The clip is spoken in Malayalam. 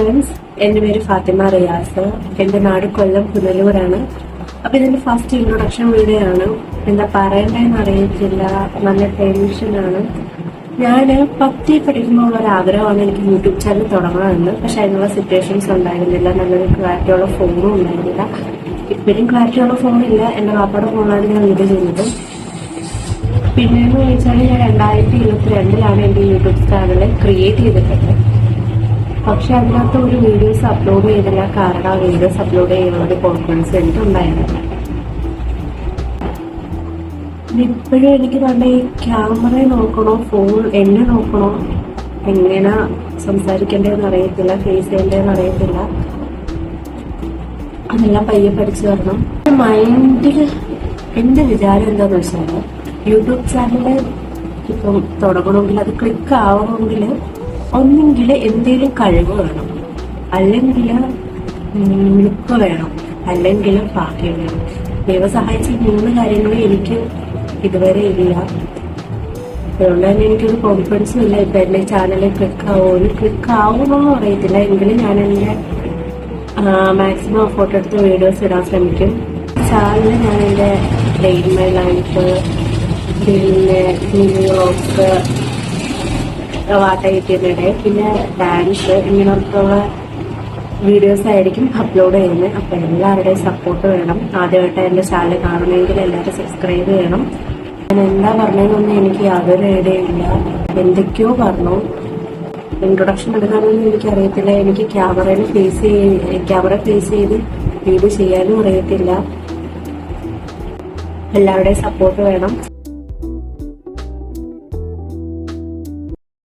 ഫ്രണ്ട്സ്, എൻ്റെ പേര് ഫാത്തിമ റിയാസ്. എൻ്റെ നാട് കൊല്ലം പുനലൂരാണ്. അപ്പൊ ഇതിന്റെ ഫസ്റ്റ് ഇൻട്രൊഡക്ഷൻ വീഡിയോ ആണ്. എന്താ പറയണ്ടെന്ന് അറിയത്തില്ല, നല്ല ടെൻഷനാണ്. ഞാൻ 10ൽ പഠിക്കുമ്പോൾ ഒരാഗ്രഹമാണ് എനിക്ക് യൂട്യൂബ് ചാനൽ തുടങ്ങണമെന്ന്. പക്ഷെ അതിനുള്ള സിറ്റുവേഷൻസ് ഉണ്ടായിരുന്നില്ല, നല്ലൊരു ക്ലാരിറ്റിയുള്ള ഫോണും ഉണ്ടായിരുന്നില്ല. ഇപ്പോഴും ക്ലാരിറ്റിയുള്ള ഫോണില്ല, എൻ്റെ വാപ്പയുടെ ഫോണാണ് ഞാൻ വീഡിയോ ചെയ്യുന്നത്. പിന്നെയെന്ന് ചോദിച്ചാൽ ഞാൻ 2022 എൻ്റെ യൂട്യൂബ് ചാനൽ ക്രിയേറ്റ് ചെയ്തിട്ടുണ്ട്. പക്ഷെ അതിനകത്ത് ഒരു വീഡിയോസ് അപ്ലോഡ് ചെയ്തില്ല. കാരണം വീഡിയോസ് അപ്ലോഡ് ചെയ്യുന്ന ഒരു കോൺഫിഡൻസ് എനിക്കുണ്ടായിരുന്നില്ല. ഇപ്പോഴും എനിക്ക് നല്ല ഈ ക്യാമറ നോക്കണോ, ഫോൺ എന്നെ നോക്കണോ, എങ്ങനെ സംസാരിക്കേണ്ടതെന്ന് അറിയത്തില്ല, ഫേസ് ചെയ്യേണ്ടതെന്ന് അറിയത്തില്ല. അതെല്ലാം പയ്യെ പഠിച്ചു വരണം. മൈൻഡിൽ എൻ്റെ വിചാരം എന്താന്ന് വെച്ചാൽ, യൂട്യൂബ് ചാനൽ ഇപ്പം തുടങ്ങണമെങ്കിൽ, അത് ക്ലിക്ക് ആവണമെങ്കിൽ ഒന്നെങ്കിൽ എന്തെങ്കിലും കഴിവ് വേണം, അല്ലെങ്കിൽ മിടുക്ക് വേണം, അല്ലെങ്കിൽ ഭാഗ്യം വേണം. ദൈവം സഹായിച്ച 3 കാര്യങ്ങളും എനിക്ക് ഇതുവരെ ഇല്ല. അതുകൊണ്ട് തന്നെ എനിക്കൊരു കോൺഫിഡൻസും ഇല്ല. ഇപ്പം എൻ്റെ ചാനലിൽ ക്ലിക്ക് ആവുമെന്നൊന്നും അറിയത്തില്ല. എങ്കിലും ഞാൻ എൻ്റെ മാക്സിമം എഫോർട്ട് എടുത്ത് വീഡിയോസ് ഇടാൻ ശ്രമിക്കും. ചാനലിൽ ഞാൻ എൻ്റെ ഡേ ഇൻ മൈ ലൈഫ്, പിന്നെ മിനി വ്ളോഗ്സ്, വാട്ട കിട്ടിയതിടെ, പിന്നെ ഡാൻസ്, ഇങ്ങനെയൊക്കെയുള്ള വീഡിയോസ് ആയിരിക്കും അപ്ലോഡ് ചെയ്യുന്നത്. അപ്പൊ എല്ലാവരുടെയും സപ്പോർട്ട് വേണം. ആദ്യമായിട്ട് എൻ്റെ ചാനൽ കാണണമെങ്കിൽ എല്ലാവരും സബ്സ്ക്രൈബ് ചെയ്യണം. ഞാൻ എന്താ പറഞ്ഞതെന്നൊന്നും എനിക്ക് യാതൊരു ഐഡിയയില്ല. എന്തൊക്കെയോ പറഞ്ഞു. ഇൻട്രൊഡക്ഷൻ എടുക്കാനൊന്നും എനിക്കറിയത്തില്ല. എനിക്ക് ക്യാമറ ഫേസ് ചെയ്ത് വീഡിയോ ചെയ്യാനും അറിയത്തില്ല. എല്ലാവരുടെയും സപ്പോർട്ട് വേണം.